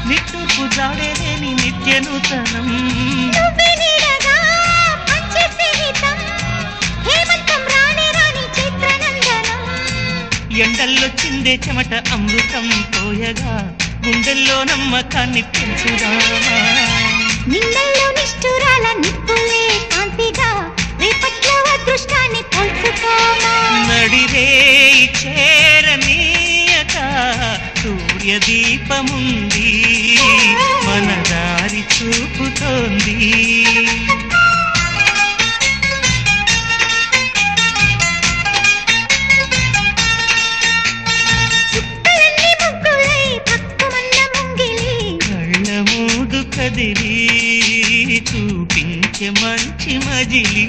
నిట్టూపు జాడేలేని నిత్య నూతనం ఎండల్లో చిందే చెమట అమృతం పోయగా గుండెల్లో నమ్మకాన్ని పెంచుదామా నిన్నల్లో నిష్ఠురాల నిప్పులే కాంతిగా రేపట్లో అదృష్టాన్ని పంచుకోమా నడిరే చేరనీయక సూర్యదీపముంది మన దారి చూపుతోంది కదిలి చూపించే మంచి మజిలీ